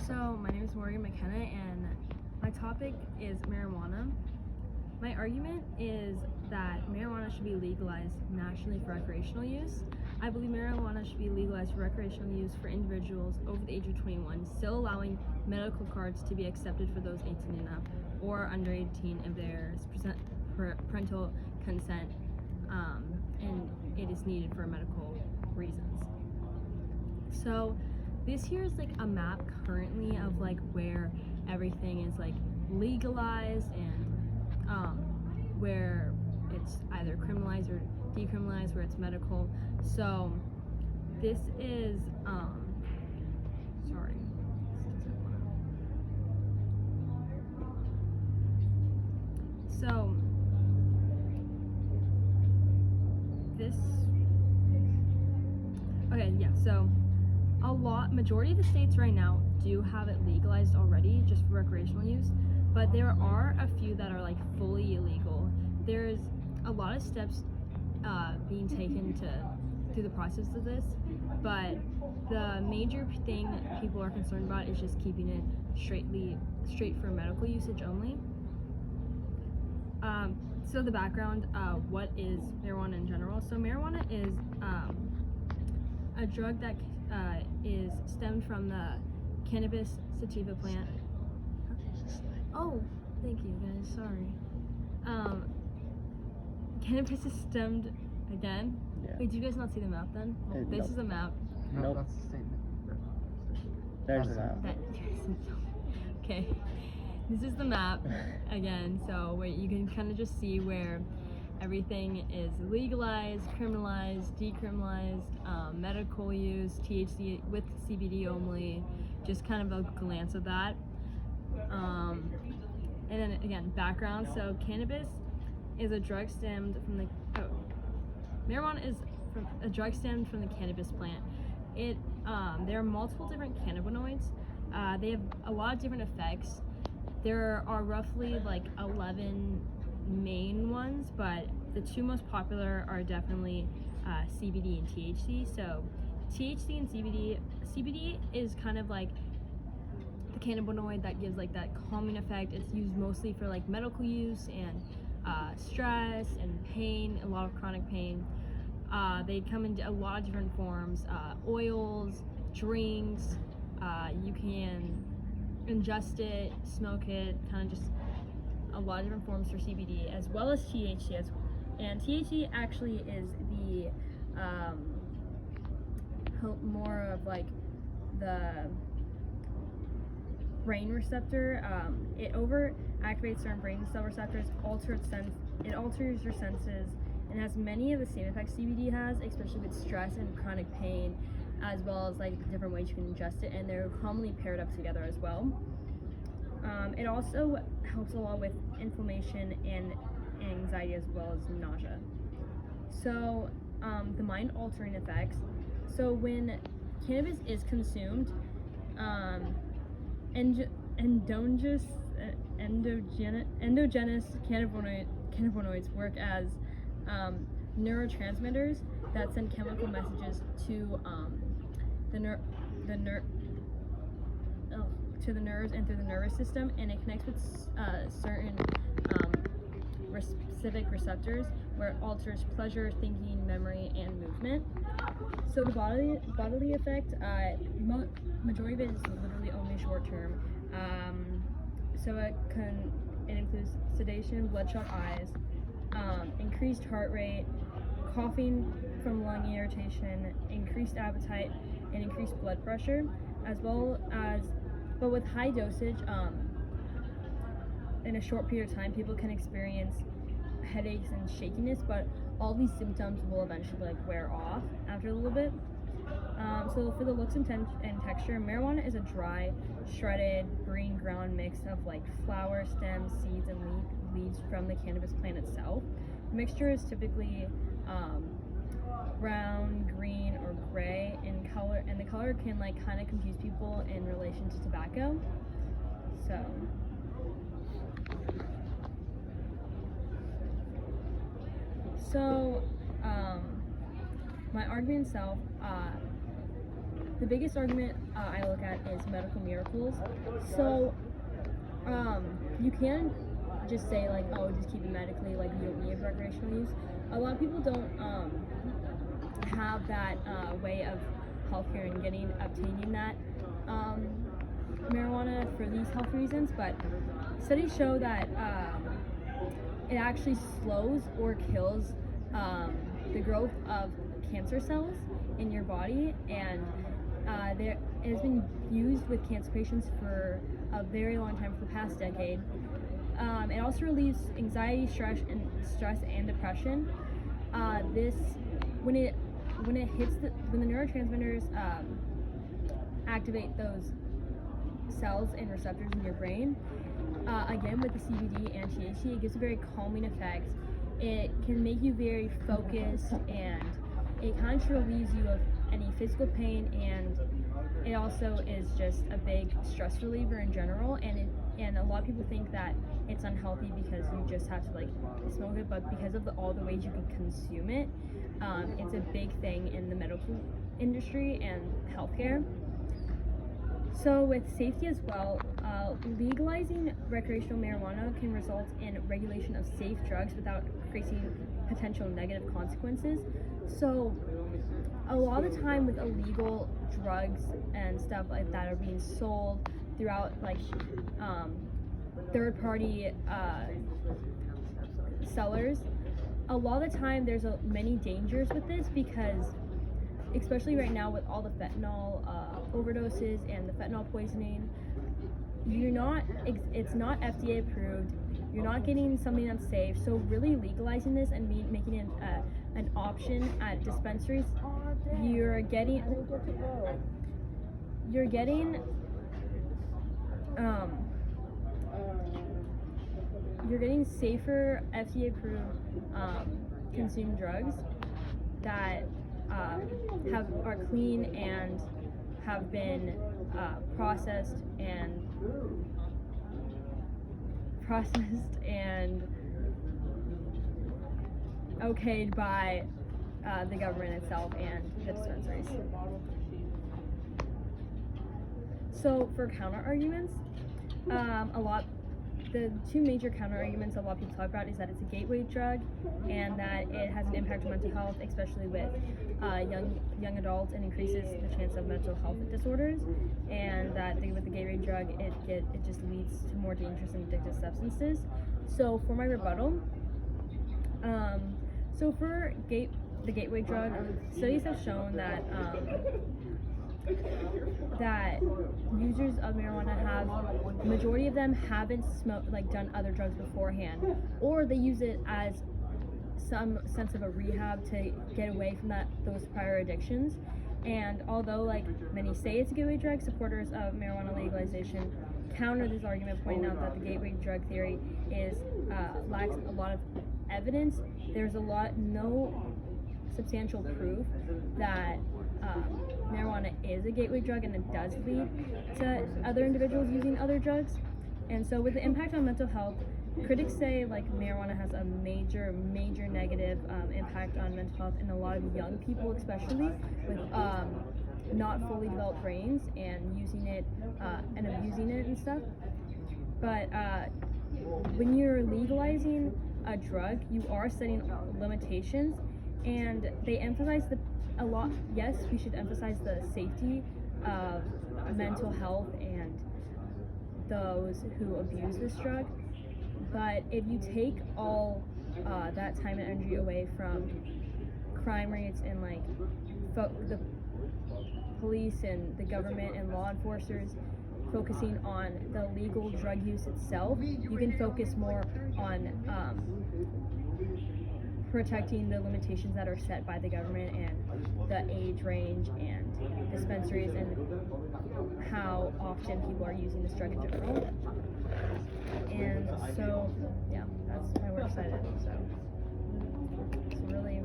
So, my name is Morgan McKenna, and my topic is marijuana. My argument is that marijuana should be legalized nationally for recreational use. I believe marijuana should be legalized for recreational use for individuals over the age of 21, still allowing medical cards to be accepted for those 18 and up or under 18 if there's parental consent and it is needed for medical reasons. So this here is like a map currently of like where everything is like legalized and where it's either criminalized or decriminalized, where it's medical. So this is sorry. So this okay, yeah, so majority of the states right now do have it legalized already just for recreational use, but there are a few that are like fully illegal. There's a lot of steps being taken through the process of this, but the major thing that people are concerned about is just keeping it straight for medical usage only. So the background, what is marijuana in general? So marijuana is a drug that is stemmed from the cannabis sativa plant. Oh, thank you guys, sorry. Cannabis is stemmed again. Yeah. Wait, do you guys not see the map then? This Nope. is the map. Nope. That's the statement. There's the map. Okay, this is the map again. So where you can kind of just see where everything is legalized, criminalized, decriminalized, medical use, THC with CBD only, just kind of a glance of that. And then again, background. So cannabis is a drug stemmed from the marijuana is a drug stemmed from the cannabis plant. There are multiple different cannabinoids. They have a lot of different effects. There are roughly like 11 main ones, but the two most popular are definitely CBD and THC. So THC and CBD is kind of like the cannabinoid that gives like that calming effect. It's used mostly for like medical use and stress and pain, a lot of chronic pain. They come in a lot of different forms, oils, drinks. You can ingest it, smoke it, kind of just a lot of different forms for CBD, as well as THC. And THC actually is the more of like the brain receptor. It overactivates certain brain cell receptors, it alters your senses, and has many of the same effects CBD has, especially with stress and chronic pain, as well as like different ways you can ingest it, and they're commonly paired up together as well. It also helps a lot with inflammation and anxiety, as well as nausea. So the mind-altering effects. So when cannabis is consumed, endogenous cannabinoids work as neurotransmitters that send chemical messages to the nerves and through the nervous system, and it connects with certain specific receptors where it alters pleasure, thinking, memory, and movement. So the bodily effect, majority of it is literally only short term. So it includes sedation, bloodshot eyes, increased heart rate, coughing from lung irritation, increased appetite, and increased blood pressure, as well as, but with high dosage, in a short period of time, people can experience headaches and shakiness, but all these symptoms will eventually like wear off after a little bit. So for the looks and texture, marijuana is a dry, shredded, green ground mix of like flower, stems, seeds, and leaves from the cannabis plant itself. The mixture is typically brown, green, or gray in color, and the color can like kind of confuse people in relation to tobacco. So my argument itself, the biggest argument I look at is medical miracles. So you can just say like, oh, just keep it medically, like you don't need it for recreational use. A lot of people don't have that way of healthcare and obtaining that marijuana for these health reasons, but studies show that it actually slows or kills the growth of cancer cells in your body, and it has been used with cancer patients for a very long time, for the past decade. It also relieves anxiety, stress, and depression. When the neurotransmitters activate those cells and receptors in your brain, again with the CBD and THC, it gives a very calming effect. It can make you very focused, and it kind of relieves you of any physical pain, and it also is just a big stress reliever in general. And a lot of people think that it's unhealthy because you just have to like smoke it, but because of all the ways you can consume it, it's a big thing in the medical industry and healthcare. So with safety as well, legalizing recreational marijuana can result in regulation of safe drugs without creating potential negative consequences. So a lot of the time with illegal drugs and stuff like that are being sold throughout like third-party sellers, a lot of the time there's many dangers with this, because especially right now with all the fentanyl overdoses and the fentanyl poisoning, it's not FDA approved. You're not getting something that's safe. So really legalizing this and making it an option at dispensaries, you're getting safer FDA approved consumed drugs that are clean and have been processed and okayed by the government itself and the dispensaries. So for counter arguments, the two major counter arguments a lot of people talk about is that it's a gateway drug, and that it has an impact on mental health, especially with young adults, and increases the chance of mental health disorders, and that with the gateway drug it just leads to more dangerous and addictive substances. So for my rebuttal, so for the gateway drug, studies have shown that users of marijuana the majority of them haven't done other drugs beforehand, or they use it as some sense of a rehab to get away from those prior addictions. And although many say it's a gateway drug, supporters of marijuana legalization counter this argument, pointing out that the gateway drug theory lacks a lot of evidence. There's no substantial proof that marijuana is a gateway drug, and it does lead to other individuals using other drugs. And so with the impact on mental health, critics say marijuana has a major negative impact on mental health in a lot of young people, especially with not fully developed brains and using it and abusing it and stuff. But when you're legalizing a drug, you are setting limitations, and they emphasize a lot. Yes, we should emphasize the safety of mental health and those who abuse this drug. But if you take all that time and energy away from crime rates and the police and the government and law enforcers focusing on the legal drug use itself, you can focus more on protecting the limitations that are set by the government and the age range and dispensaries and how often people are using this drug in general. And so, yeah, that's why we're excited. So it's really